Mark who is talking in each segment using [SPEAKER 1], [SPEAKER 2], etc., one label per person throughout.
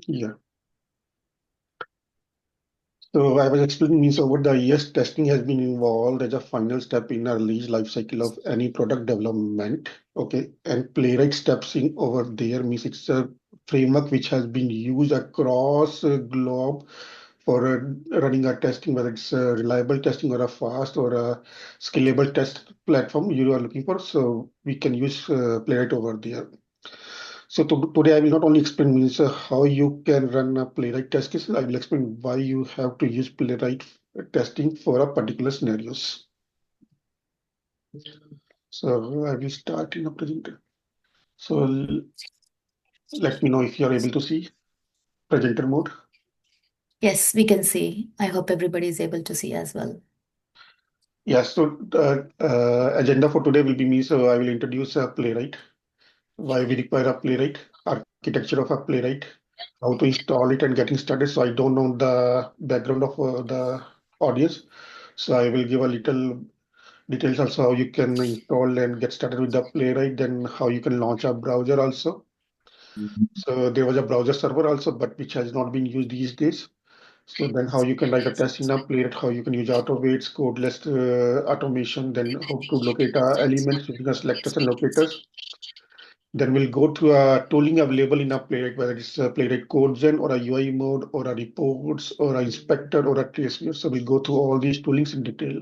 [SPEAKER 1] Yeah. So I was explaining means over the years, testing has been involved as a final step in a release life cycle of any product development. Okay, and Playwright steps in over there means it's a framework which has been used across globe for running a testing, whether it's a reliable testing or a fast or a scalable test platform you are looking for. So we can use Playwright over there. So today I will not only explain means how you can run a Playwright test case, I will explain why you have to use Playwright testing for a particular scenarios. So I will start in a presenter. So let me know if you are able to see presenter mode.
[SPEAKER 2] Yes, we can see. I hope everybody is able to see as well.
[SPEAKER 1] Yes, so the agenda for today will be me. So I will introduce a Playwright, why we require a Playwright, architecture of a Playwright, how to install it and getting started. So I don't know the background of the audience. So I will give a little details also how you can install and get started with the Playwright, then how you can launch a browser also. So there was a browser server also, but which has not been used these days. So then how you can write a test in a Playwright, how you can use auto weights, codeless automation, then how to locate elements using selectors and locators. Then we'll go to a tooling available in a Playwright, whether it's a Playwright CodeGen or a UI mode or a reports or a inspector or a trace view. So we'll go through all these toolings in detail.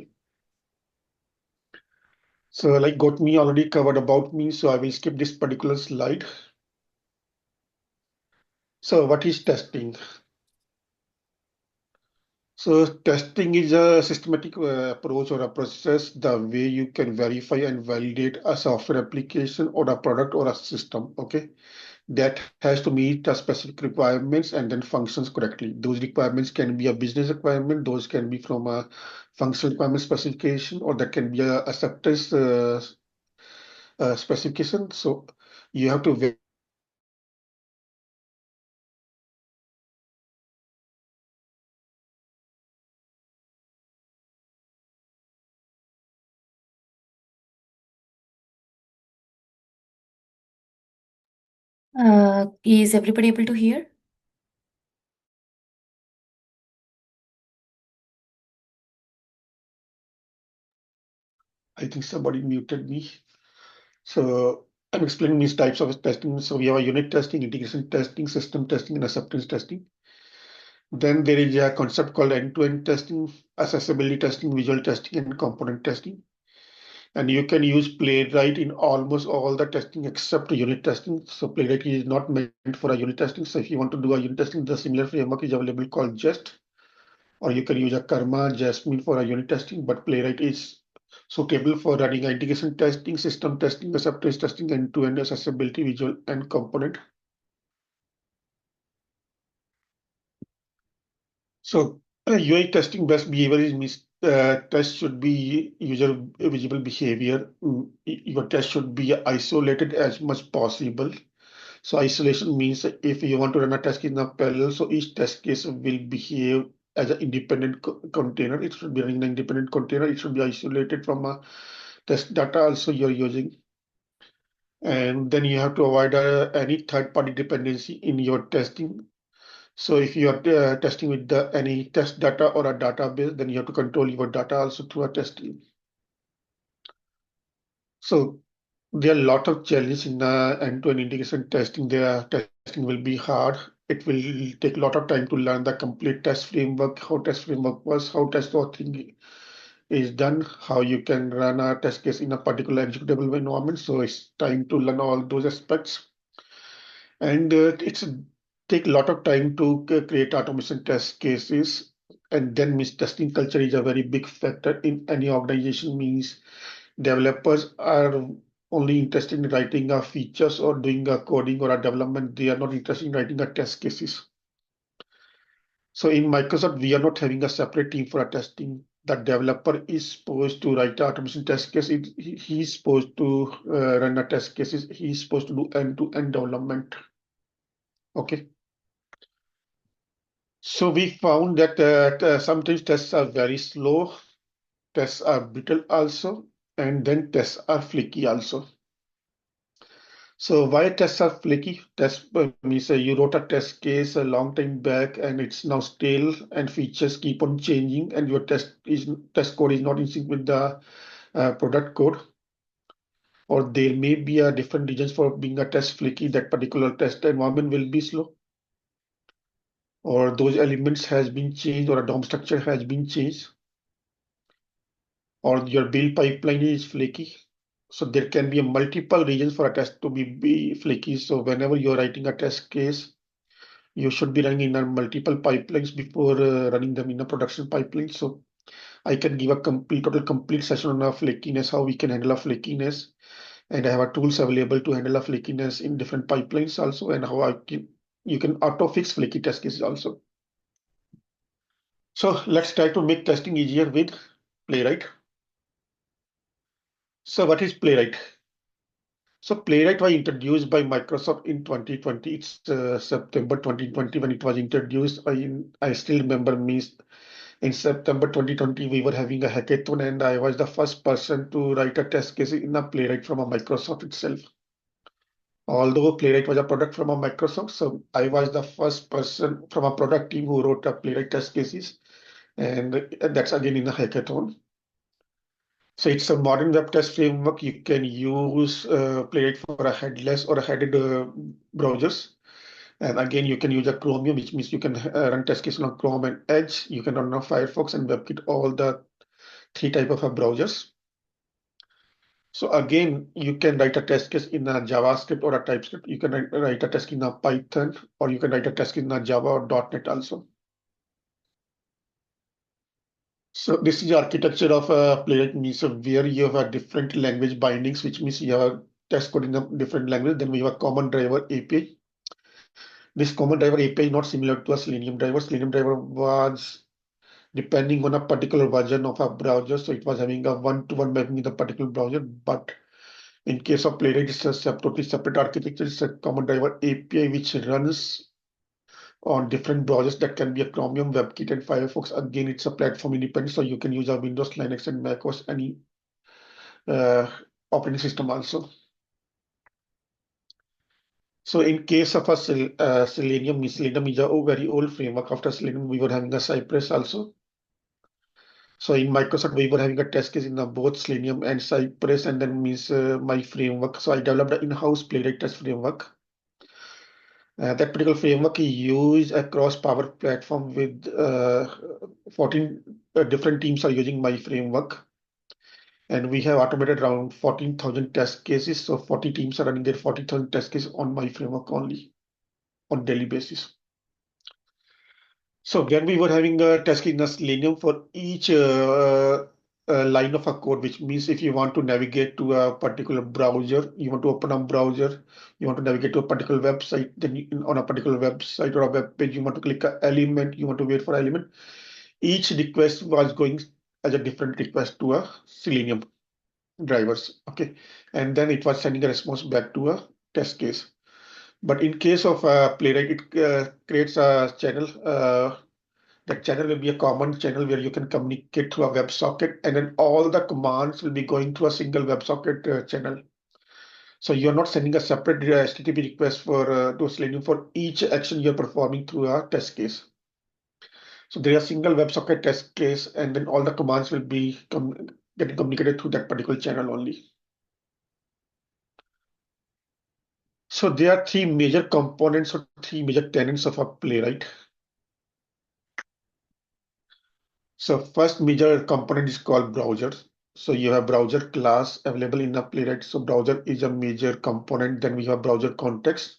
[SPEAKER 1] So like got me already covered about me, so I will skip this particular slide. So what is testing? So testing is a systematic approach or a process, the way you can verify and validate a software application or a product or a system, okay? That has to meet the specific requirements and then functions correctly. Those requirements can be a business requirement, those can be from a functional requirement specification, or that can be a acceptance specification. So you have to
[SPEAKER 2] Is everybody able to hear?
[SPEAKER 1] I think somebody muted me. So I'm explaining these types of testing. So we have a unit testing, integration testing, system testing, and acceptance testing. Then there is a concept called end-to-end testing, accessibility testing, visual testing, and component testing. And you can use Playwright in almost all the testing except unit testing. So Playwright is not meant for a unit testing. So if you want to do a unit testing, the similar framework is available called Jest, or you can use a Karma, Jasmine for a unit testing, but Playwright is suitable for running integration testing, system testing, acceptance testing, end-to-end accessibility, visual, and component. So UI testing best behavior is test should be user visible behavior. Your test should be isolated as much possible. So isolation means if you want to run a test in a parallel, so each test case will behave as an independent container. It should be running an independent container. It should be isolated from a test data also you're using. And then you have to avoid any third-party dependency in your testing. So if you are testing with any test data or a database, then you have to control your data also through a testing. So there are a lot of challenges in end-to-end integration testing. Their testing will be hard. It will take a lot of time to learn the complete test framework, how test framework works, how test authoring is done, how you can run a test case in a particular executable environment. So it's time to learn all those aspects. And it's take a lot of time to create automation test cases. And then means testing culture is a very big factor in any organization. Means developers are only interested in writing a features or doing a coding or a development. They are not interested in writing a test cases. So in Microsoft, we are not having a separate team for a testing. The developer is supposed to write the automation test case. He's supposed to run a test cases. He's supposed to do end-to-end development. Okay. So we found that sometimes tests are very slow tests are brittle also, and then tests are flaky also. So why tests are flaky? Test means you wrote a test case a long time back and it's now stale and features keep on changing and your test code is not in sync with the product code, or there may be a different reasons for being a test flaky. That particular test environment will be slow, or those elements has been changed, or a DOM structure has been changed, or your build pipeline is flaky. So there can be a multiple reasons for a test to be flaky. So whenever you're writing a test case, you should be running in a multiple pipelines before running them in a production pipeline. So I can give a total complete session on a flakiness, how we can handle a flakiness, and I have a tools available to handle a flakiness in different pipelines also, and how you can auto fix flaky test cases also. So let's try to make testing easier with Playwright. So what is Playwright? So Playwright was introduced by Microsoft in 2020. It's September 2020 when it was introduced. I still remember in September 2020 we were having a hackathon and I was the first person to write a test case in a Playwright from a Microsoft itself. Although Playwright was a product from a Microsoft, so I was the first person from a product team who wrote a Playwright test cases, and that's again in a hackathon. So it's a modern web test framework. You can use Playwright for a headless or a headed browsers. And again, you can use a Chromium, which means you can run test cases on Chrome and Edge. You can run on Firefox and WebKit, all the three type of browsers. So again, you can write a test case in a JavaScript or a TypeScript. You can write a test in a Python, or you can write a test in a Java or .NET also. So this is the architecture of a Playwright, means where you have a different language bindings, which means you have a test code in a different language. Then we have a common driver API. This common driver API is not similar to a Selenium driver. Selenium driver was depending on a particular version of a browser, so it was having a one-to-one mapping in the particular browser. But in case of Playwright, it's a totally separate architecture. It's a common driver API which runs on different browsers. That can be a Chromium, WebKit, and Firefox. Again, it's a platform independent, so you can use a Windows, Linux, and macOS, any uh, operating system also. So in case of a Selenium, Selenium is a very old framework. After Selenium, we were having a Cypress also. So in Microsoft, we were having a test case in both Selenium and Cypress, and then means my framework. So I developed an in-house Playwright test framework. That particular framework is used across Power Platform with 14 different teams are using my framework. And we have automated around 14,000 test cases. So 40 teams are running their 40,000 test cases on my framework only on daily basis. So when we were having a test in a Selenium for each line of a code, which means if you want to navigate to a particular browser, you want to open a browser, you want to navigate to a particular website, then on a particular website or a web page, you want to click an element, you want to wait for element. Each request was going as a different request to a Selenium drivers. Okay, and then it was sending a response back to a test case. But in case of Playwright, it creates a channel. That channel will be a common channel where you can communicate through a WebSocket, and then all the commands will be going through a single WebSocket channel. So you're not sending a separate HTTP request for to Selenium for each action you're performing through a test case. So there is a single WebSocket test case, and then all the commands will be getting communicated through that particular channel only. So there are three major components or three major tenets of a Playwright. So first major component is called browser. So you have browser class available in a Playwright. So browser is a major component. Then we have browser context.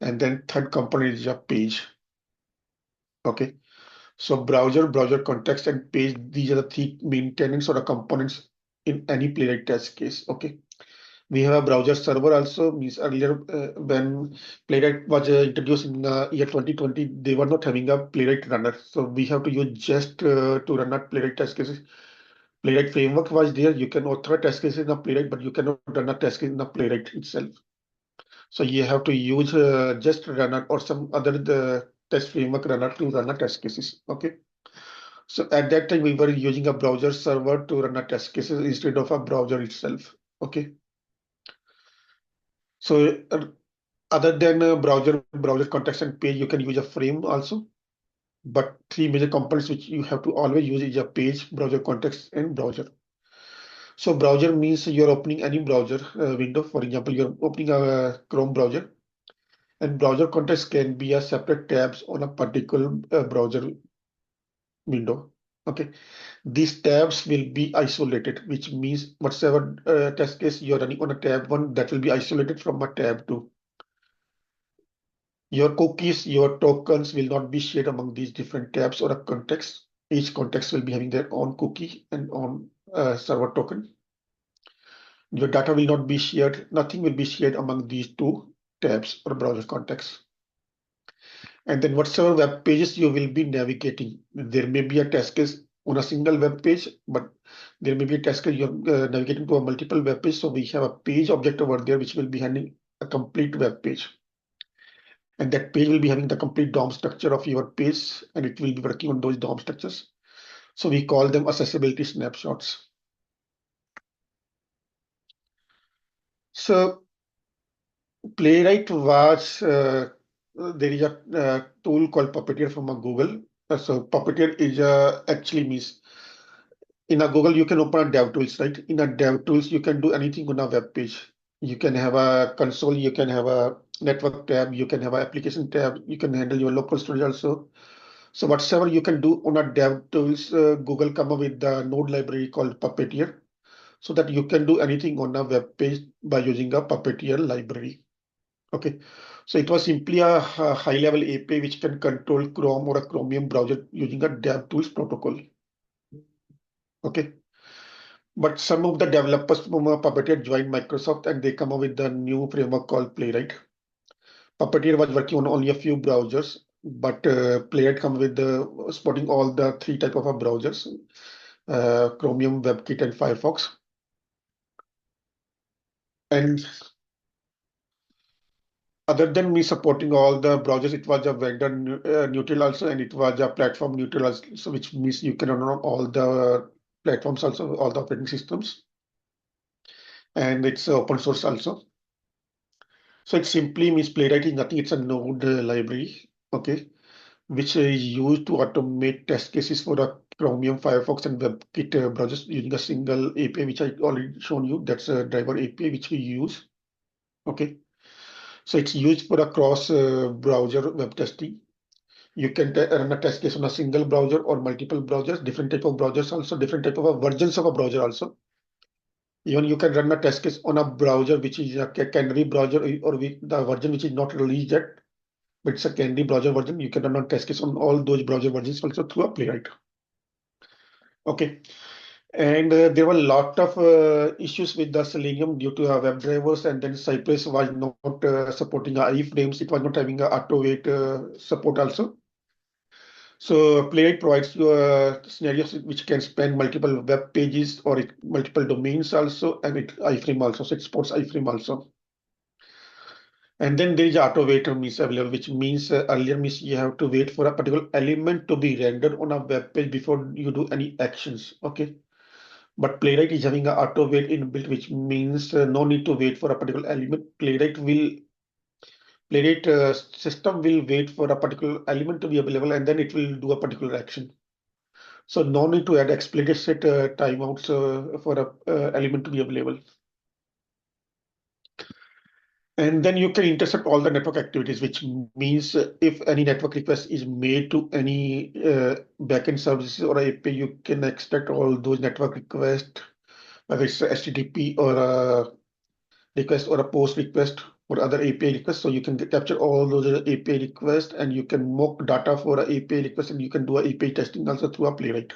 [SPEAKER 1] And then third component is a page. Okay. So browser context, and page, these are the three main tenants or the components in any Playwright test case. Okay. We have a browser server also. Means earlier when Playwright was introduced in the year 2020, they were not having a Playwright runner. So we have to use just to run a Playwright test cases. Playwright framework was there. You can author test cases in a Playwright, but you cannot run a test case in a Playwright itself. So you have to use just runner or some other test framework runner to run a test cases. Okay. So at that time, we were using a browser server to run a test cases instead of a browser itself. Okay. So other than browser context and page, you can use a frame also. But three major components which you have to always use is a page, browser context, and browser. So browser means you're opening any browser window. For example, you're opening a Chrome browser, and browser context can be a separate tabs on a particular browser window. Okay, these tabs will be isolated, which means whatever test case you're running on a tab one, that will be isolated from a tab two. Your cookies, your tokens will not be shared among these different tabs or a context. Each context will be having their own cookie and own server token. Your data will not be shared. Nothing will be shared among these two tabs or browser contexts. And then whatsoever web pages you will be navigating, there may be a test case on a single web page, but there may be a test case you're navigating to a multiple web page. So we have a page object over there which will be handling a complete web page. And that page will be having the complete DOM structure of your page, and it will be working on those DOM structures. So we call them accessibility snapshots. So Playwright was there is a tool called Puppeteer from a Google. So Puppeteer is actually means in a Google you can open a dev tools, right? In a dev tools you can do anything on a web page. You can have a console, you can have a network tab, you can have an application tab, you can handle your local storage also. So whatsoever you can do on a dev tools, Google come up with the node library called Puppeteer, so that you can do anything on a web page by using a Puppeteer library. Okay, so it was simply a high-level API which can control Chrome or a Chromium browser using a DevTools protocol. Okay, but some of the developers from Puppeteer joined Microsoft and they come up with the new framework called Playwright. Puppeteer was working on only a few browsers, but Playwright come with supporting all the three type of browsers, Chromium, WebKit, and Firefox. And other than me supporting all the browsers, it was a vendor neutral also, and it was a platform neutral also, so which means you can run on all the platforms also, all the operating systems, and it's open source also. So it simply means Playwright is nothing, it's a node library, okay, which is used to automate test cases for the Chromium, Firefox, and WebKit browsers using a single API, which I already shown you. That's a driver API which we use, okay. So it's used for a cross browser web testing. You can run a test case on a single browser or multiple browsers, different type of browsers also, different type of versions of a browser also. Even you can run a test case on a browser which is a canary browser or the version which is not released yet, but it's a canary browser version. You can run a test case on all those browser versions also through a Playwright. Okay. And there were a lot of issues with the Selenium due to web drivers, and then Cypress was not supporting iframes. It was not having a auto wait support also. So Playwright provides you scenarios which can span multiple web pages or multiple domains also, and it iframe also. So it supports iframe also. And then there is auto wait means available, which means earlier means you have to wait for a particular element to be rendered on a web page before you do any actions. Okay. But Playwright is having an auto wait inbuilt, which means no need to wait for a particular element. Playwright system will wait for a particular element to be available, and then it will do a particular action. So no need to add explicit timeouts for a element to be available. And then you can intercept all the network activities, which means if any network request is made to any backend services or API, you can extract all those network requests, whether it's a HTTP or a request or a post request or other API requests. So you can capture all those API requests and you can mock data for a API request, and you can do a API testing also through a Playwright.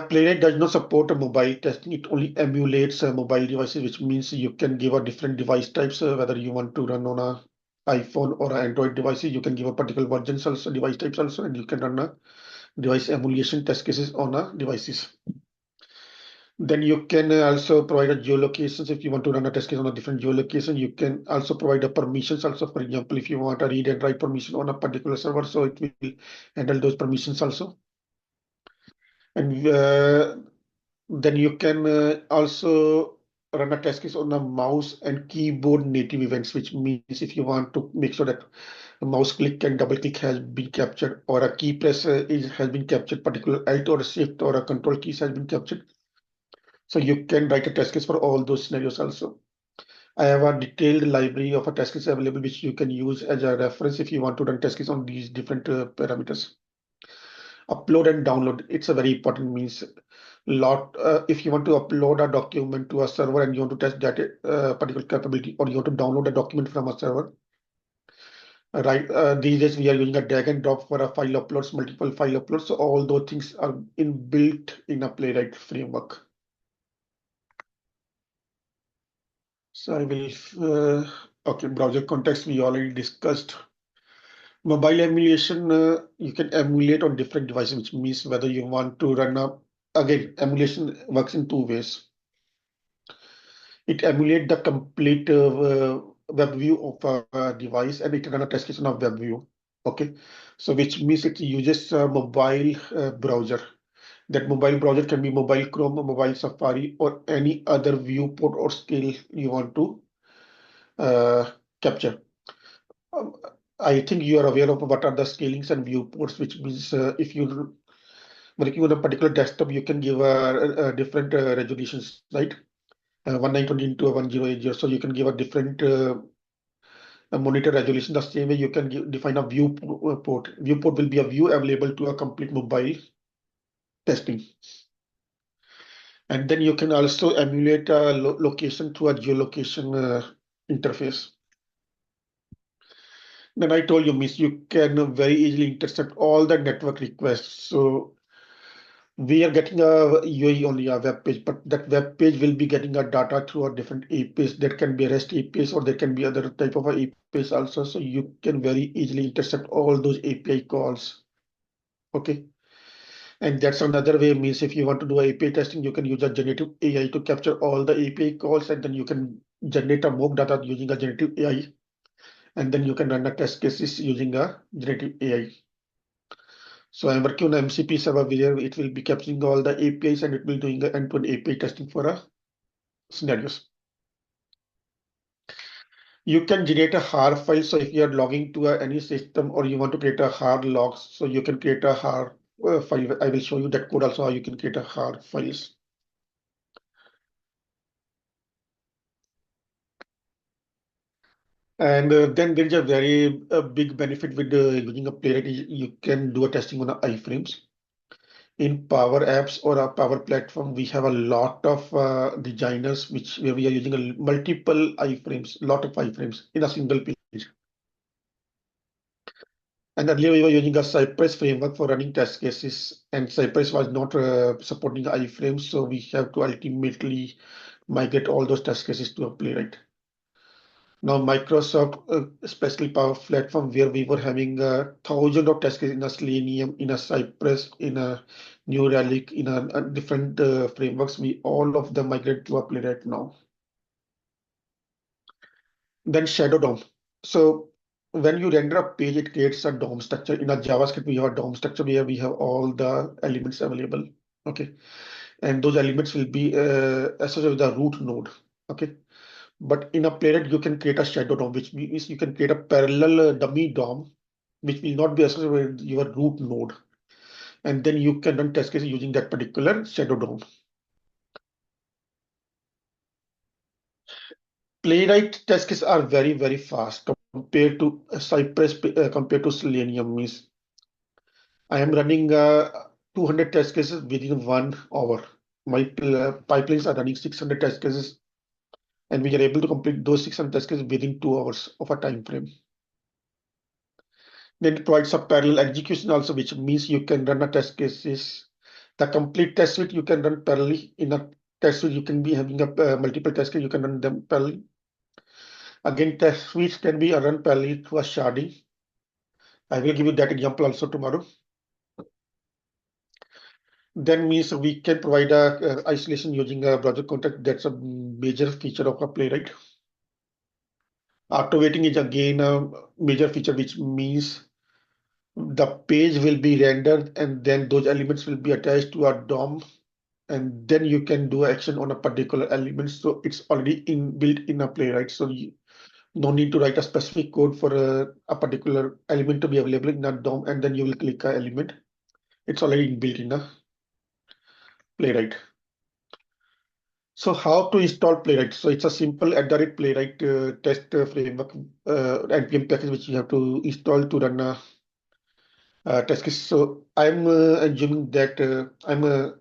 [SPEAKER 1] Playwright does not support a mobile testing. It only emulates mobile devices, which means you can give a different device types, whether you want to run on a iPhone or Android devices. You can give a particular versions also, device types also, and you can run a device emulation test cases on a devices. Then you can also provide a geolocations if you want to run a test case on a different geolocation. You can also provide a permissions also. For example, if you want a read and write permission on a particular server, so it will handle those permissions also. And then you can also run a test case on a mouse and keyboard native events, which means if you want to make sure that a mouse click and double click has been captured, or a key press has been captured, particular alt or a shift or a control keys has been captured. So you can write a test case for all those scenarios also. I have a detailed library of a test case available, which you can use as a reference if you want to run test case on these different parameters. Upload and download. It's a very important means lot. If you want to upload a document to a server and you want to test that particular capability, or you want to download a document from a server, right? These days we are using a drag and drop for a file uploads, multiple file uploads. So all those things are inbuilt in a Playwright framework. So I will, okay, browser context we already discussed. Mobile emulation, you can emulate on different devices, which means whether you want to run a, again, emulation works in two ways. It emulates the complete web view of a device, and it run a test case on a web view. Okay, so which means it uses a mobile browser. That mobile browser can be mobile Chrome, or mobile Safari, or any other viewport or scale you want to uh, capture. Um, I think you are aware of what are the scalings and viewports, which means if you working on a particular desktop, you can give a different resolutions, right? 1920 into a 1080. So you can give a different monitor resolution. The same way you can define a viewport. Viewport will be a view available to a complete mobile testing. And then you can also emulate a location through a geolocation interface. Then I told you, Miss, you can very easily intercept all the network requests. So we are getting a UAE only a web page, but that web page will be getting a data through a different APIs. That can be REST APIs, or there can be other type of APIs also. So you can very easily intercept all those API calls. Okay. And that's another way, means if you want to do API testing, you can use a generative AI to capture all the API calls, and then you can generate a mock data using a generative AI, and then you can run a test cases using a generative AI. So I'm working on MCP server where it will be capturing all the APIs, and it will doing the end-to-end API testing for a scenarios. You can generate a HAR file. So if you are logging to any system, or you want to create a HAR logs, so you can create a HAR file. I will show you that code also, how you can create a HAR files. And then there is a very big benefit with using a Playwright. You can do a testing on a iframes. In Power Apps or a Power Platform, we have a lot of designers which where we are using a multiple iframes, lot of iframes in a single page. And earlier we were using a Cypress framework for running test cases, and Cypress was not supporting iframes, so we have to ultimately migrate all those test cases to a Playwright. Now Microsoft, especially Power Platform, where we were having thousands of test cases in a Selenium, in a Cypress, in a New Relic, in a different frameworks, we all of them migrate to a Playwright now. Then Shadow DOM. So when you render a page, it creates a DOM structure. In a JavaScript, we have a DOM structure where we have all the elements available. Okay, and those elements will be associated with the root node. Okay. But in a Playwright, you can create a shadow DOM, which means you can create a parallel dummy DOM, which will not be associated with your root node. And then you can run test cases using that particular shadow DOM. Playwright test cases are very, very fast compared to Cypress, compared to Selenium. Means I am running 200 test cases within 1 hour. My pipelines are running 600 test cases, and we are able to complete those 600 test cases within 2 hours of a time frame. Then it provides a parallel execution also, which means you can run a test cases. The complete test suite you can run parallelly. In a test suite, you can be having a multiple test cases, you can run them parallelly. Again, test suites can be run parallelly through a sharding. I will give you that example also tomorrow. then means we can provide a isolation using a browser context. That's a major feature of a Playwright. Auto-weighting is again a major feature, which means the page will be rendered and then those elements will be attached to a DOM, and then you can do action on a particular element. So it's already built in a Playwright. So no need to write a specific code for a particular element to be available in a DOM, and then you will click a element. It's already built in a Playwright. So how to install Playwright? So it's a simple @Playwright test framework npm package which you have to install to run a test case. So I'm assuming that I'm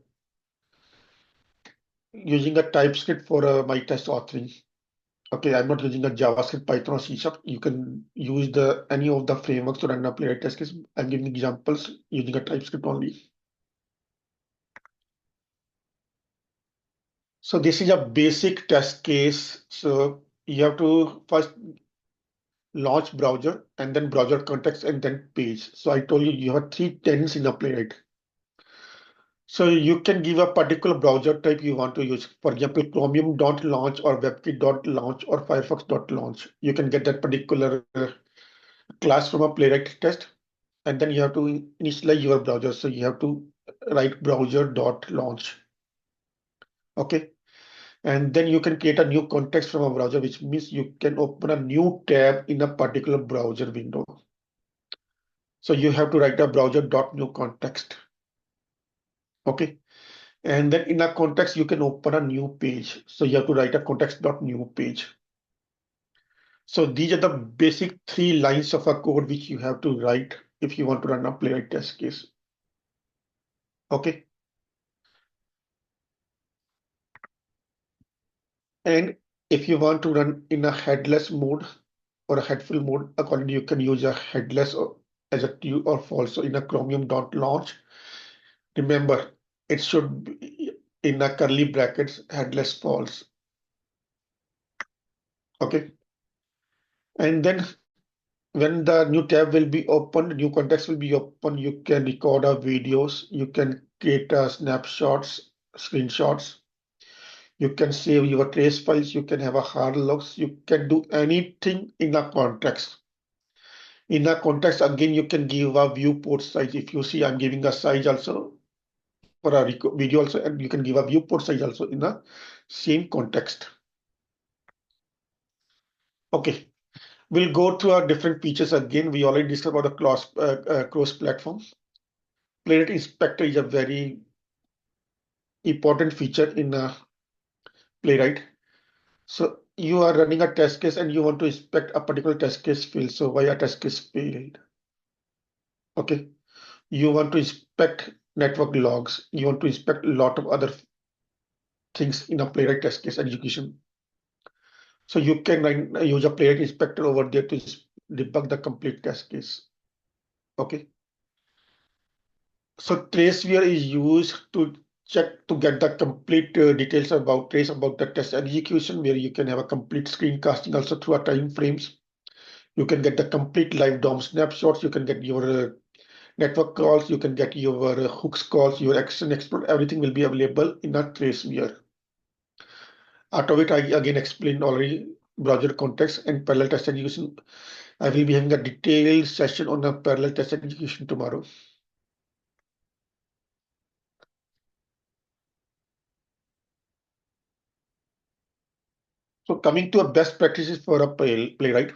[SPEAKER 1] using a TypeScript for my test authoring. Okay, I'm not using a JavaScript, Python, or C#. You can use the any of the frameworks to run a Playwright test case. I'm giving examples using a TypeScript only. So this is a basic test case. So you have to first launch browser and then browser context and then page. So I told you you have three tenants in a Playwright. So you can give a particular browser type you want to use. For example, Chromium.launch or WebKit.launch or Firefox.launch. You can get that particular class from a Playwright test, and then you have to initialize your browser. So you have to write browser.launch. Okay. And then you can create a new context from a browser, which means you can open a new tab in a particular browser window. So you have to write a browser.new context. Okay. And then in a context, you can open a new page. So you have to write a context.new page. So these are the basic three lines of a code which you have to write if you want to run a Playwright test case. Okay. And if you want to run in a headless mode or a headful mode, accordingly, you can use a headless or as a true or false. So in a Chromium.launch, remember it should be in a curly brackets, headless false. Okay. And then when the new tab will be opened, new context will be open, you can record our videos, you can create snapshots, screenshots, you can save your trace files, you can have a hard logs, you can do anything in a context. In a context, again, you can give a viewport size. If you see, I'm giving a size also for a video also, and you can give a viewport size also in the same context. Okay, we'll go through our different features again. We already discussed about the cross-platform. Playwright Inspector is a very important feature in Playwright. So you are running a test case and you want to inspect a particular test case field. So via test case field. Okay. You want to inspect network logs. You want to inspect a lot of other things in a Playwright test case execution. So you can use a Playwright inspector over there to debug the complete test case. Okay. So traceware is used to check to get the complete details about trace about the test execution, where you can have a complete screencasting also through a time frames. You can get the complete live DOM snapshots. You can get your network calls. You can get your hooks calls, your action exploit. Everything will be available in a traceware. Out of it, I again explained already browser context and parallel test execution. I will be having a detailed session on a parallel test execution tomorrow. So coming to a best practices for a playwright.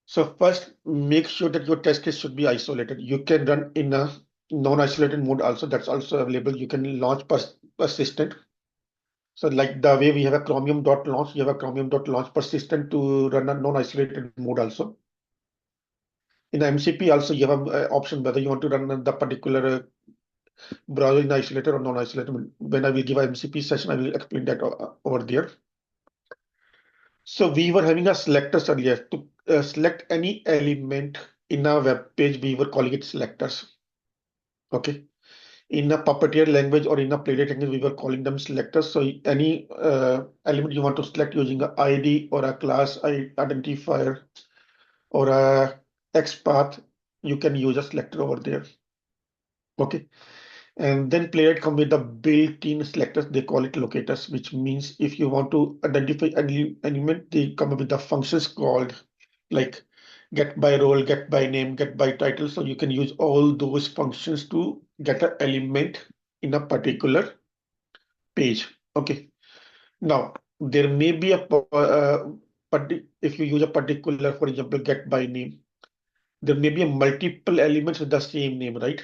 [SPEAKER 1] So first, make sure that your test case should be isolated. You can run in a non-isolated mode also. That's also available. You can launch persistent. So like the way we have a Chromium.launch, you have a Chromium.launch persistent to run a non-isolated mode also. In the MCP also, you have an option whether you want to run the particular browser in isolated or non-isolated. When I will give a MCP session, I will explain that over there. So we were having a selectors earlier to select any element in a web page. We were calling it selectors. Okay. In a Puppeteer language or in a Playwright language, we were calling them selectors. So any element you want to select using a ID or a class identifier or a XPath, you can use a selector over there. Okay. And then Playwright come with the built-in selectors, they call it locators, which means if you want to identify any element, they come up with the functions called like get by role, get by name, get by title. So you can use all those functions to get an element in a particular page. Okay. Now there may be if you use a particular, for example, get by name, there may be a multiple elements with the same name, right?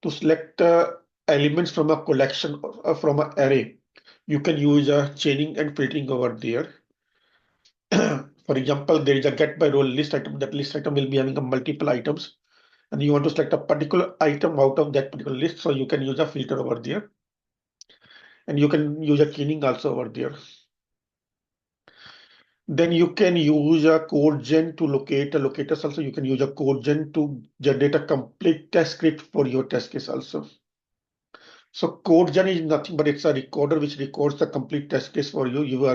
[SPEAKER 1] To select elements from a collection from an array, you can use chaining and filtering over there. For example, there is a get by role list item. That list item will be having a multiple items, and you want to select a particular item out of that particular list, so you can use a filter over there, and you can use a chaining also over there. Then you can use a code gen to locate a locators also. You can use a code gen to generate a complete test script for your test case also. So CodeGen is nothing but it's a recorder which records the complete test case for you. You're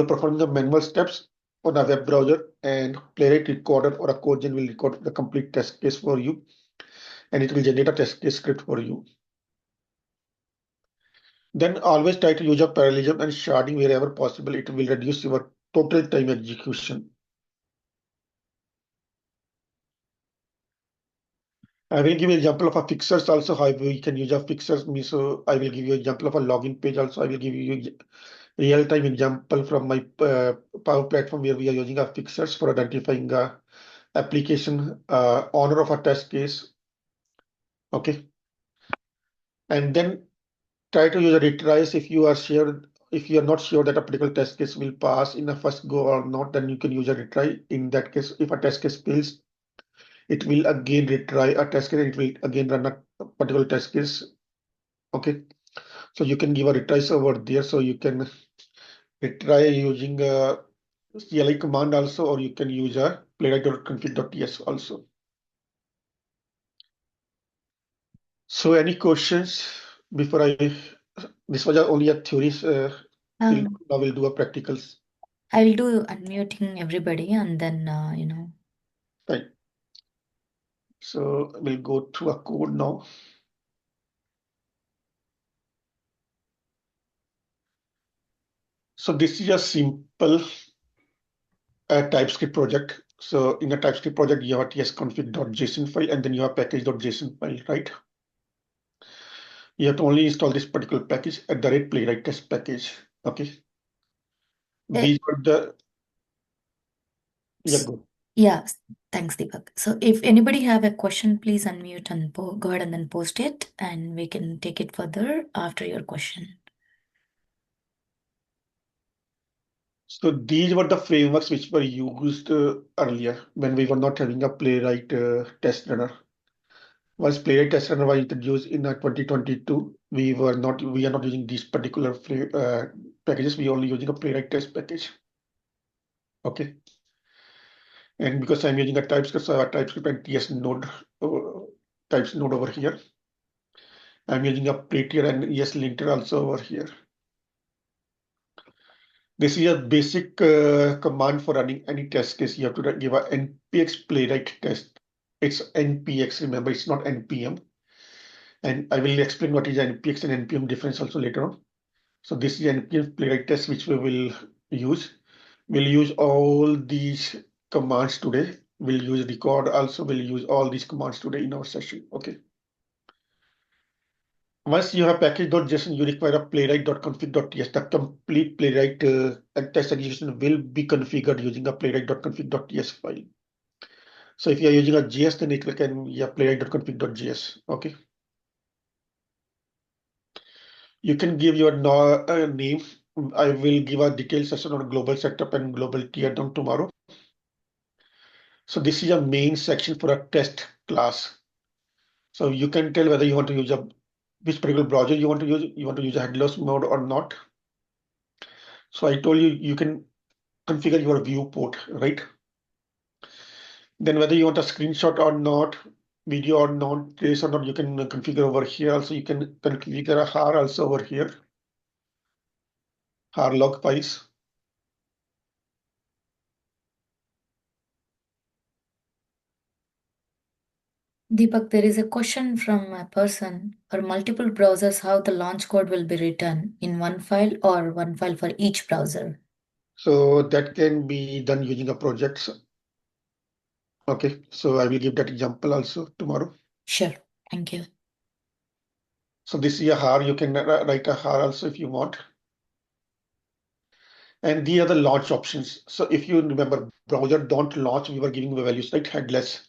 [SPEAKER 1] performing the manual steps on a web browser, and Playwright recorder or a CodeGen will record the complete test case for you, and it will generate a test case script for you. Then always try to use a parallelism and sharding wherever possible. It will reduce your total time execution. I will give you an example of a fixers also, how we can use a fixers. So I will give you an example of a login page also. I will give you real-time example from my Power Platform where we are using our fixers for identifying application owner of a test case. Okay, and then try to use a retries if you are sure. If you are not sure that a particular test case will pass in a first go or not, then you can use a retry. In that case, if a test case fails, it will again retry a test case, and it will again run a particular test case. Okay, so you can give a retries over there, so you can retry using CLI command also, or you can use a playwright.config.ts also. So any questions before this was only a theory, now we'll do a practicals.
[SPEAKER 2] I will do unmuting everybody and then,
[SPEAKER 1] Right. So we'll go through a code now. So this is a simple TypeScript project. So in a TypeScript project, you have a tsconfig.json file, and then you have package.json file, right? You have to only install this particular package at the rate playwright test package. Okay. These are the yeah, good.
[SPEAKER 2] Yeah, thanks, Deepak. So if anybody have a question, please unmute and go ahead and then post it, and we can take it further after your question.
[SPEAKER 1] So these were the frameworks which were used earlier when we were not having a Playwright test runner. Once Playwright test runner was introduced in 2022, we are not using these particular packages. We are only using a Playwright test package. Okay. And because I'm using a TypeScript, so I have a TypeScript and TS node types node over here. I'm using a prettier and ESLinter also over here. This is a basic command for running any test case. You have to give a npx playwright test. It's npx, remember, it's not npm. And I will explain what is npx and npm difference also later on. So this is npm playwright test which we will use. We'll use all these commands today. We'll use record also. We'll use all these commands today in our session. Okay. Once you have package.json, you require a playwright.config.ts. The complete playwright test execution will be configured using a playwright.config.ts file. So if you are using a JS, then it will can playwright.config.js. Okay. You can give your name. I will give a detailed session on global setup and global teardown tomorrow. So this is a main section for a test class. So you can tell whether you want to use which particular browser you want to use. You want to use a headless mode or not. So I told you you can configure your viewport, right? Then whether you want a screenshot or not, video or not, trace or not, you can configure over here. Also, you can configure a har also over here, har log files.
[SPEAKER 2] Deepak, there is a question from a person. For multiple browsers, how the launch code will be written in one file or one file for each browser?
[SPEAKER 1] So that can be done using a project. Okay, so I will give that example also tomorrow.
[SPEAKER 2] Sure, thank you.
[SPEAKER 1] So this is a har, you can write a har also if you want. And these are the launch options. So if you remember browser don't launch, we were giving the values like headless.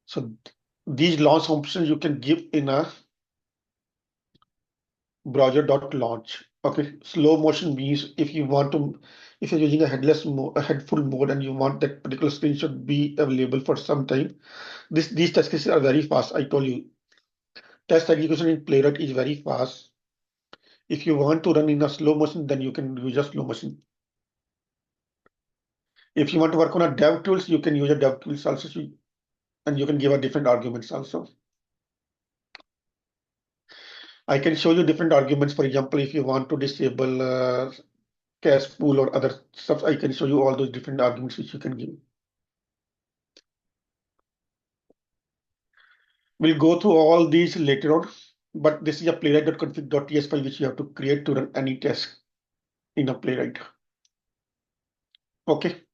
[SPEAKER 1] So these launch options you can give in a browser.launch. Okay, slow motion means if you want to, if you're using a headless mode, a headful mode, and you want that particular screen should be available for some time. These test cases are very fast. I told you, test execution in Playwright is very fast. If you want to run in a slow motion, then you can use a slow motion. If you want to work on a dev tools, you can use a dev tools also, and you can give a different arguments also. I can show you different arguments. For example, if you want to disable cache pool or other stuff, I can show you all those different arguments which you can give. We'll go through all these later on, but this is a playwright.config.ts file which you have to create to run any test in a Playwright. Okay.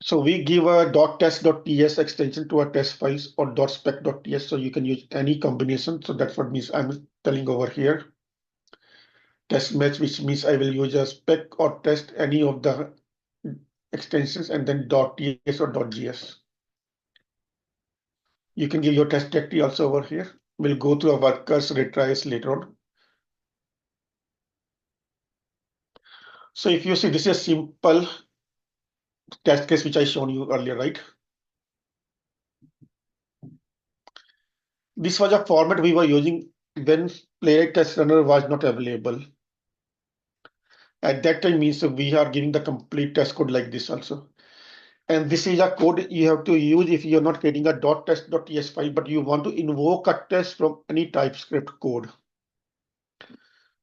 [SPEAKER 1] So we give a .test.ts extension to our test files or .spec.ts, so you can use any combination. So that's what means I'm telling over here. Test match, which means I will use a spec or test any of the extensions and then .ts or .gs. You can give your test directory also over here. We'll go through our workers retries later on. So if you see, this is a simple test case which I shown you earlier, right? This was a format we were using when Playwright test runner was not available. At that time means we are giving the complete test code like this also. And this is a code you have to use if you're not creating a .test.ts file, but you want to invoke a test from any TypeScript code.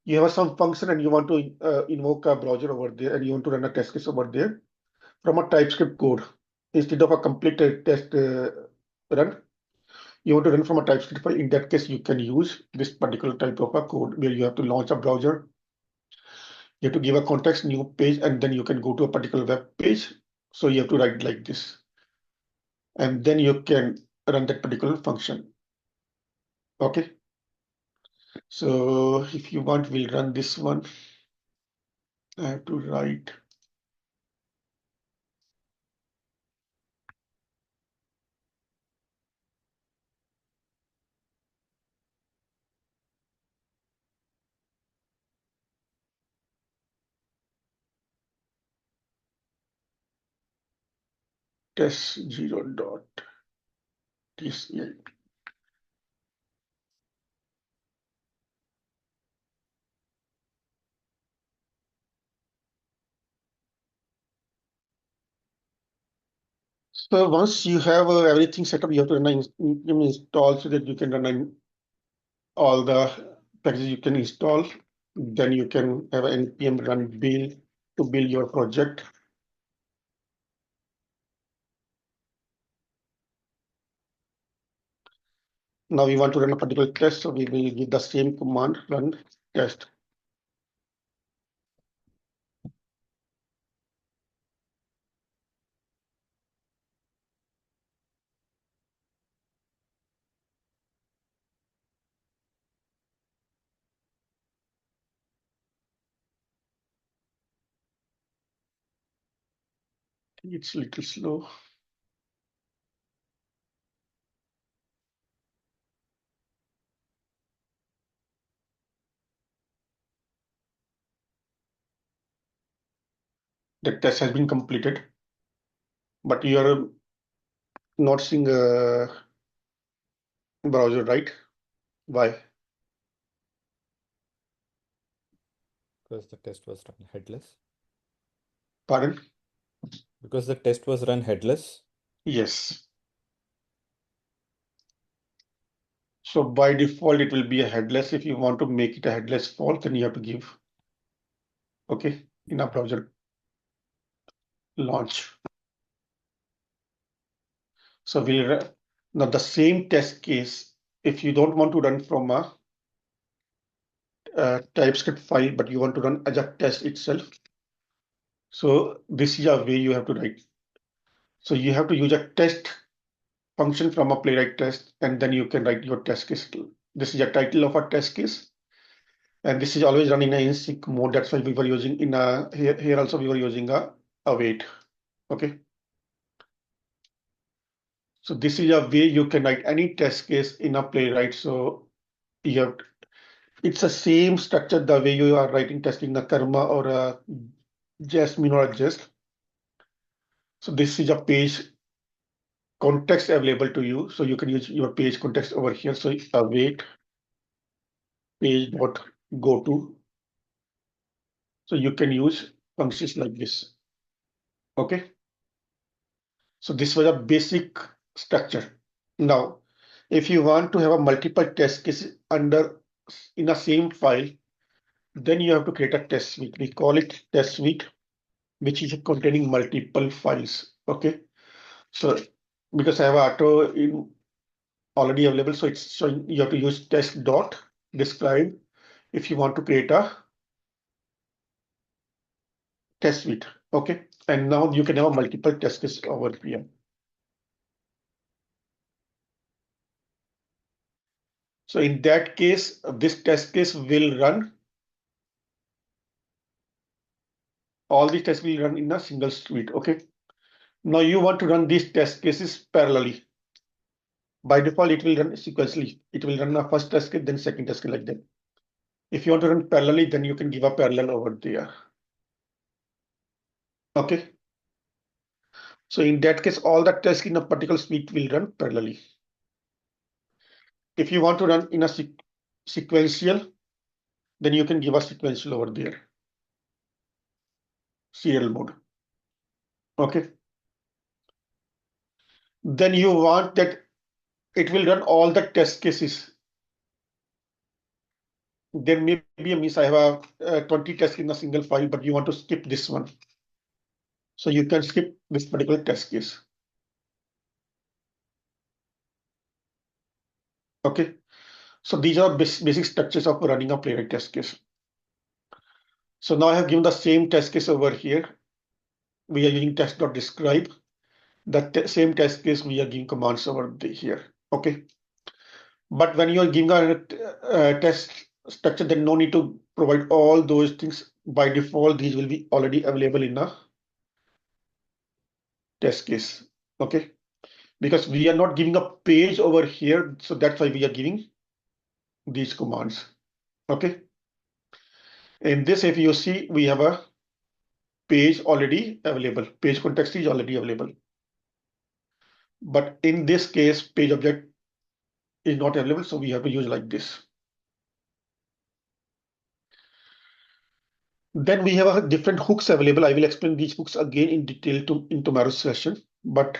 [SPEAKER 1] You have some function and you want to invoke a browser over there and you want to run a test case over there from a TypeScript code. Instead of a complete test run, you want to run from a TypeScript file. In that case, you can use this particular type of a code where you have to launch a browser. You have to give a context new page and then you can go to a particular web page. So you have to write like this. And then you can run that particular function. Okay. So if you want, we'll run this one. I have to write test0.tci. So once you have everything set up, you have to run install so that you can run all the packages you can install. Then you can have an npm run build to build your project. Now we want to run a particular test, so we will give the same command run test. It's a little slow. The test has been completed, but you are not seeing a browser, right? Why?
[SPEAKER 3] Because the test was run headless.
[SPEAKER 1] Pardon?
[SPEAKER 3] Because the test was run headless.
[SPEAKER 1] Yes. So by default, it will be a headless. If you want to make it a headless fault, then you have to give, okay, in a browser. launch. So now the same test case, if you don't want to run from a TypeScript file, but you want to run as a test itself. So this is a way you have to write. So you have to use a test function from a Playwright test, and then you can write your test case. This is a title of a test case, and this is always run in a in-sync mode. That's why we were using in a here also we were using a await. Okay. So this is a way you can write any test case in a Playwright. So you have it's the same structure the way you are writing test in a Karma or a Jasmine or a Jest. So this is a page context available to you. So you can use your page context over here. So await page dot go to. So you can use functions like this. Okay. So this was a basic structure. Now, if you want to have a multiple test cases in a same file, then you have to create a test suite. We call it test suite, which is containing multiple files. Okay. So because I have auto in already available, so it's showing you have to use test dot describe if you want to create a test suite. Okay. And now you can have a multiple test cases over here. So in that case, this test case will run. All the tests will run in a single suite. Okay. Now you want to run these test cases parallelly. By default, it will run sequentially. It will run a first test case, then second test case like that. If you want to run parallelly, then you can give a parallel over there. Okay. So in that case, all the tests in a particular suite will run parallelly. If you want to run in a sequential, then you can give a sequential over there. Serial mode. Okay. Then you want that it will run all the test cases. There may be a miss. I have a 20 tests in a single file, but you want to skip this one. So you can skip this particular test case. Okay. So these are basic structures of running a Playwright test case. So now I have given the same test case over here. We are using test.describe. The same test case we are giving commands over here. Okay. But when you are giving a test structure, then no need to provide all those things. By default, these will be already available in a test case. Okay. Because we are not giving a page over here. So that's why we are giving these commands. Okay. In this, if you see, we have a page already available. Page context is already available. But in this case, page object is not available. So we have to use like this. Then we have a different hooks available. I will explain these hooks again in detail in tomorrow's session. But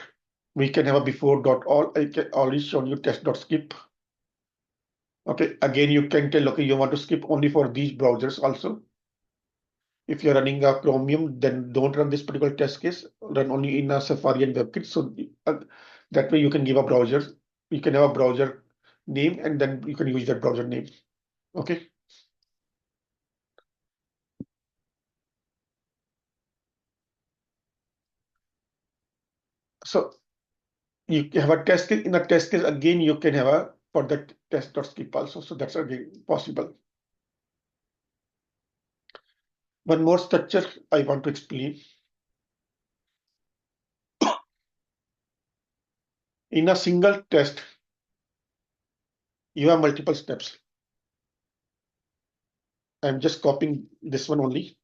[SPEAKER 1] we can have a before dot all. I can already show you test dot skip. Okay, again, you can tell, okay, you want to skip only for these browsers also. If you're running a Chromium, then don't run this particular test case, run only in a Safari and WebKit. So that way you can give a browser, you can have a browser name and then you can use that browser name. Okay. So you have a test case, in a test case, again, you can have a for that test.skip also. So that's again possible. One more structure I want to explain. In a single test, you have multiple steps. I'm just copying this one only.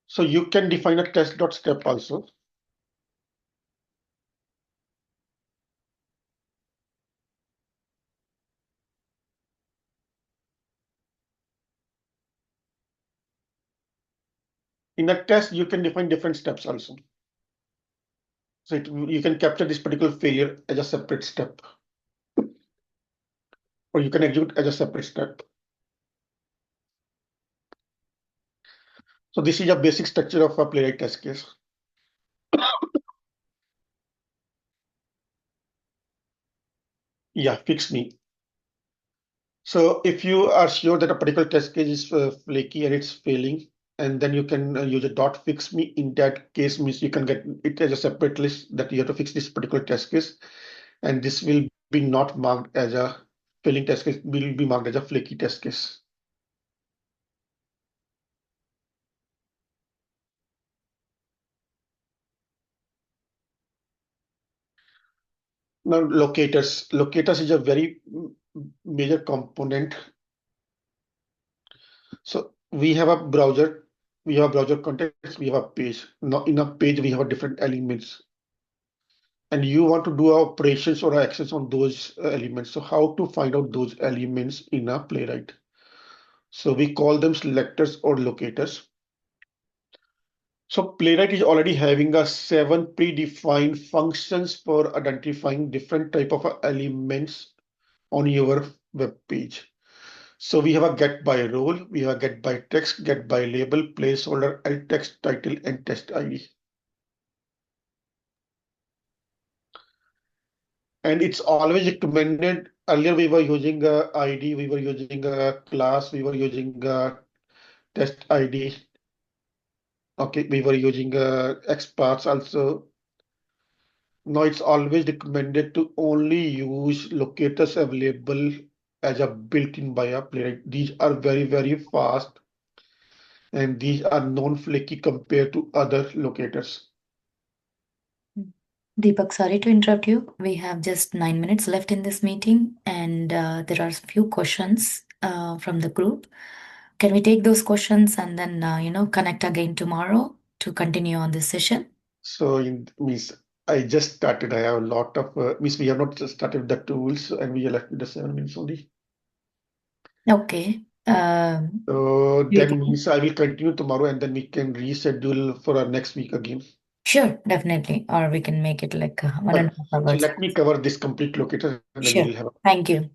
[SPEAKER 1] So you can define a test.step also. In a test, you can define different steps also. So you can capture this particular failure as a separate step, or you can execute as a separate step. So this is a basic structure of a Playwright test case. Yeah, fix me. So if you are sure that a particular test case is flaky and it's failing, and then you can use a dot fix me. In that case means you can get it as a separate list that you have to fix this particular test case, and this will be not marked as a failing test case, will be marked as a flaky test case. Now locators. Locators is a very major component. So we have a browser, we have a browser context, we have a page. Now in a page we have a different elements, and you want to do operations or actions on those elements. So how to find out those elements in a Playwright? So we call them selectors or locators. So Playwright is already having a 7 predefined functions for identifying different type of elements on your web page. So we have a get by role, we have a get by text, get by label, placeholder, alt text, title, and test ID. And it's always recommended. Earlier we were using a ID, we were using a class, we were using a test ID. Okay, we were using XPaths also. Now it's always recommended to only use locators available as a built-in by a Playwright. These are very, very fast, and these are non-flaky compared to other locators.
[SPEAKER 2] Deepak, sorry to interrupt you. We have just 9 minutes left in this meeting, and there are a few questions from the group. Can we take those questions and then connect again tomorrow to continue on this session?
[SPEAKER 1] So means I just started. I have a lot of means we have not just started with the tools, and we are left with the 7 minutes only.
[SPEAKER 2] Okay.
[SPEAKER 1] So
[SPEAKER 2] We
[SPEAKER 1] then
[SPEAKER 2] can-
[SPEAKER 1] means I will continue tomorrow, and then we can reschedule for our next week again.
[SPEAKER 2] Sure, definitely. Or we can make it like 1.5
[SPEAKER 1] So
[SPEAKER 2] hours.
[SPEAKER 1] let me cover this complete locator, and then
[SPEAKER 2] Sure.
[SPEAKER 1] we'll have.
[SPEAKER 2] Thank you.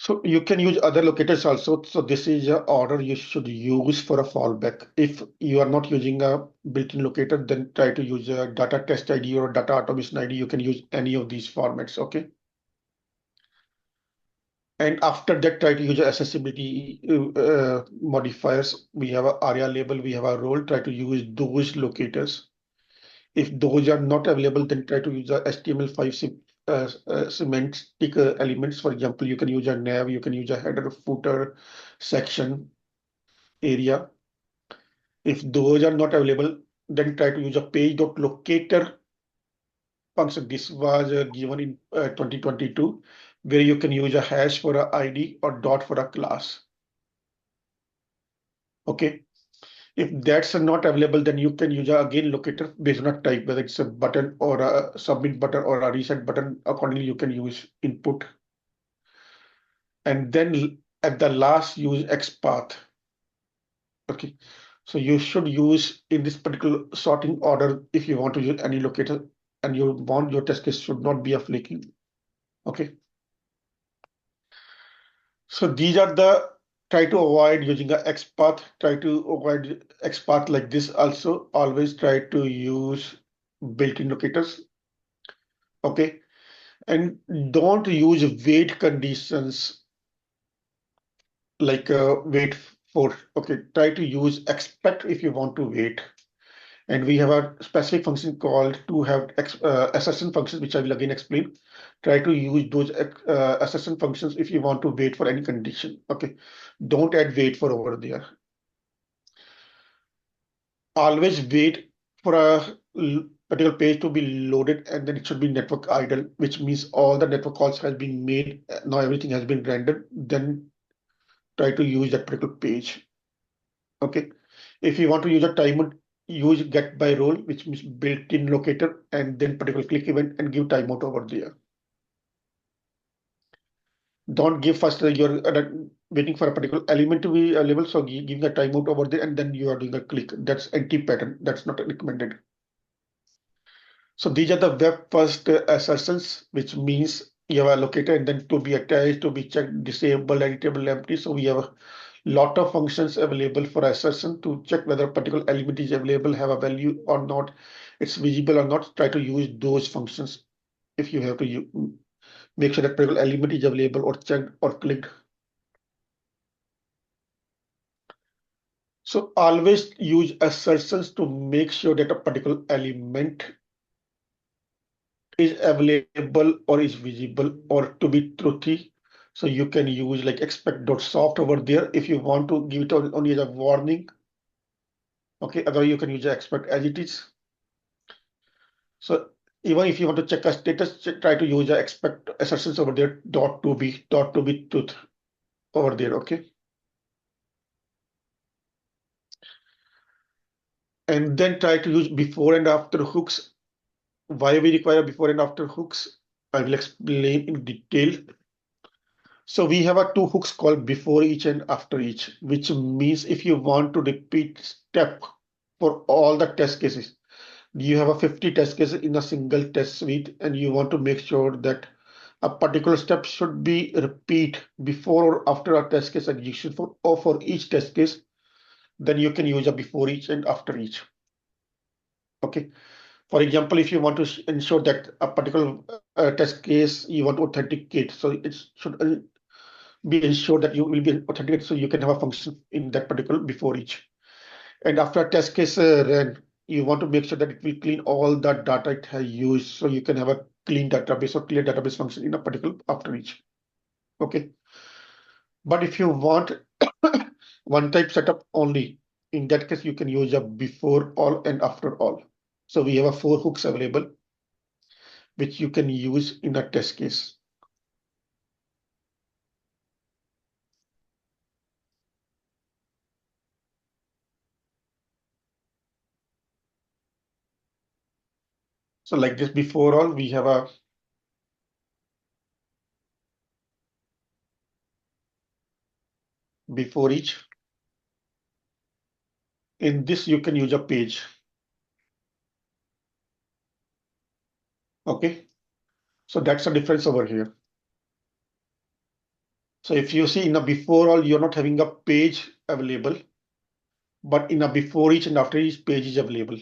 [SPEAKER 1] So you can use other locators also. So this is a order you should use for a fallback. If you are not using a built-in locator, then try to use a data test ID or data automation ID. You can use any of these formats. Okay. And after that, try to use accessibility modifiers. We have a ARIA label, we have a role, try to use those locators. If those are not available, then try to use a HTML5 semantic elements. For example, you can use a nav, you can use a header, footer, section, area. If those are not available, then try to use a page.locator function. This was given in 2022, where you can use a hash for a ID or dot for a class. Okay. If that's not available, then you can use again locator based on a type, whether it's a button or a submit button or a reset button. Accordingly, you can use input. And then at the last, use XPath. Okay. So you should use in this particular sorting order if you want to use any locator and you want your test case should not be a flaking. Okay. So these are the try to avoid using a XPath, try to avoid XPath like this also. Always try to use built-in locators. Okay. And don't use wait conditions like wait for. Okay. Try to use expect if you want to wait. And we have a specific function called to have assertion functions, which I will again explain. Try to use those assertion functions if you want to wait for any condition. Okay, don't add wait for over there. Always wait for a particular page to be loaded, and then it should be network idle, which means all the network calls has been made. Now everything has been rendered. Then try to use that particular page. Okay. If you want to use a timeout, use get by role, which means built-in locator, and then particular click event and give timeout over there. Don't give first you're waiting for a particular element to be available, so giving a timeout over there and then you are doing a click. That's anti-pattern. That's not recommended. So these are the web first assertions, which means you have a locator and then to be attached, to be checked, disabled, editable, empty. So we have lot of functions available for assertion to check whether a particular element is available, have a value or not, it's visible or not. Try to use those functions if you have to make sure that particular element is available or checked or clicked. So always use assertions to make sure that a particular element is available or is visible or to be truthy. So you can use like expect.soft over there if you want to give it only as a warning. Okay, otherwise you can use expect as it is. So even if you want to check a status, try to use the expect assertions over there, dot to be truth over there. Okay. And then try to use before and after hooks. Why we require before and after hooks, I will explain in detail. So we have a two hooks called before each and after each, which means if you want to repeat step for all the test cases, you have a 50 test cases in a single test suite, and you want to make sure that a particular step should be repeat before or after a test case execution for each test case, then you can use a before each and after each. Okay. For example, if you want to ensure that a particular test case you want to authenticate, so it should be ensured that you will be authenticated, so you can have a function in that particular before each. And after a test case ran, you want to make sure that it will clean all the data it has used, so you can have a clean database or clear database function in a particular after each. Okay. But if you want one type setup only, in that case, you can use a before all and after all. So we have a 4 hooks available, which you can use in a test case. So like this before all, we have a before each. In this, you can use a page. Okay. So that's the difference over here. So if you see in a before all, you're not having a page available, but in a before each and after each page is available.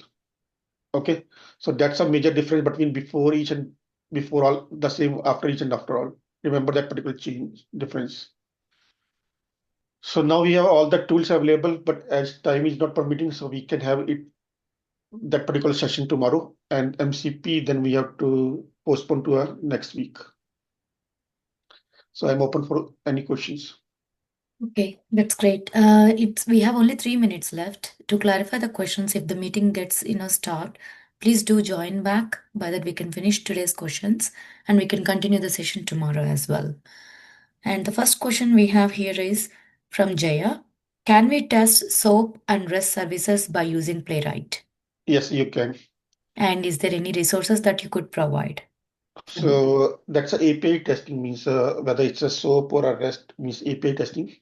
[SPEAKER 1] Okay. So that's a major difference between before each and before all, the same after each and after all. Remember that particular change difference. So now we have all the tools available, but as time is not permitting, so we can have it that particular session tomorrow, and MCP, then we have to postpone to next week. So I'm open for any questions.
[SPEAKER 2] Okay, that's great. We have only 3 minutes left. To clarify the questions, if the meeting gets start, please do join back. By that we can finish today's questions and we can continue the session tomorrow as well. And the first question we have here is from Jaya. Can we test SOAP and REST services by using Playwright?
[SPEAKER 1] Yes, you can.
[SPEAKER 2] And is there any resources that you could provide?
[SPEAKER 1] So that's a API testing, means whether it's a SOAP or a REST, means API testing.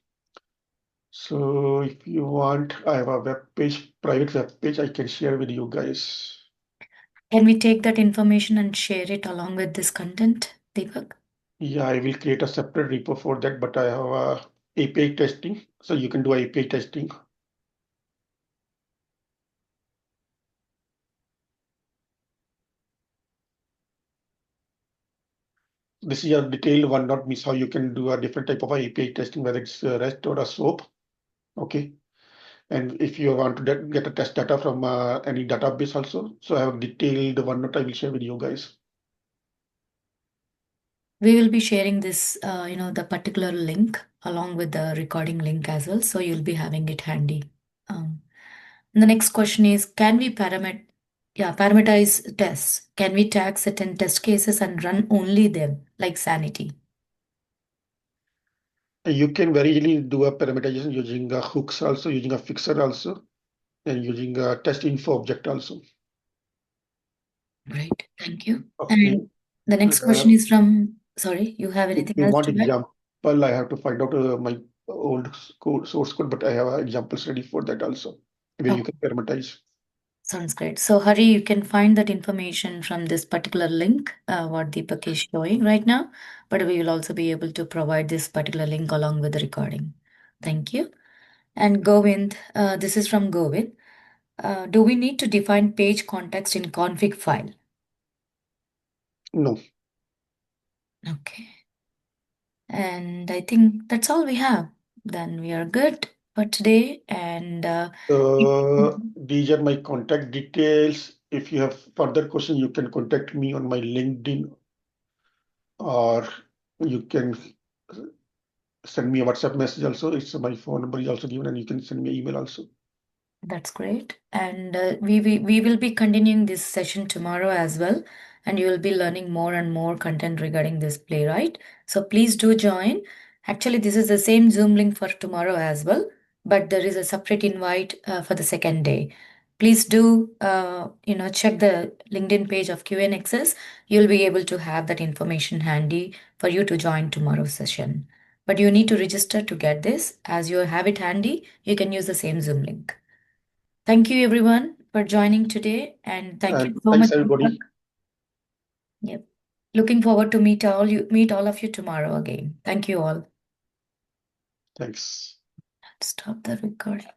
[SPEAKER 1] So if you want, I have a web page, private web page I can share with you guys.
[SPEAKER 2] Can we take that information and share it along with this content, Deepak?
[SPEAKER 1] Yeah, I will create a separate repo for that, but I have a API testing, so you can do API testing. This is a detailed one, not miss how you can do a different type of API testing, whether it's a REST or a SOAP. Okay. And if you want to get a test data from any database also, so I have a detailed one note I will share with you guys.
[SPEAKER 2] We will be sharing this, the particular link along with the recording link as well. So you'll be having it handy. The next question is, can we parameterize tests? Can we tag certain test cases and run only them, like sanity?
[SPEAKER 1] You can very easily do a parameterization using hooks also, using a fixer also, and using a test info object also.
[SPEAKER 2] Great, thank you.
[SPEAKER 1] Okay.
[SPEAKER 2] And the next question is from, sorry, you have
[SPEAKER 1] If
[SPEAKER 2] anything
[SPEAKER 1] you
[SPEAKER 2] else
[SPEAKER 1] want
[SPEAKER 2] to add?
[SPEAKER 1] example, I have to find out my old source code, but I have examples ready for that also, where you
[SPEAKER 2] Oh,
[SPEAKER 1] can parameterize.
[SPEAKER 2] sounds great. So Hari, you can find that information from this particular link, what Deepak is showing right now, but we will also be able to provide this particular link along with the recording. Thank you. And Govind, this is from Govind. Do we need to define page context in config file?
[SPEAKER 1] No.
[SPEAKER 2] Okay. And I think that's all we have. Then we are good for today. And
[SPEAKER 1] These are my contact details. If you have further questions, you can contact me on my LinkedIn, or you can send me a WhatsApp message also. It's my phone number is also given, and you can send me an email also.
[SPEAKER 2] That's great. And we will be continuing this session tomorrow as well. And you will be learning more and more content regarding this playwright. So please do join. Actually, this is the same Zoom link for tomorrow as well, but there is a separate invite for the second day. Please do, check the LinkedIn page of QNXS. You'll be able to have that information handy for you to join tomorrow's session. But you need to register to get this. As you have it handy, you can use the same Zoom link. Thank you everyone for joining today, and thank you so
[SPEAKER 1] Thanks
[SPEAKER 2] much.
[SPEAKER 1] everybody.
[SPEAKER 2] Yep. Looking forward to meet all of you tomorrow again. Thank you all.
[SPEAKER 1] Thanks.
[SPEAKER 2] Stop the recording.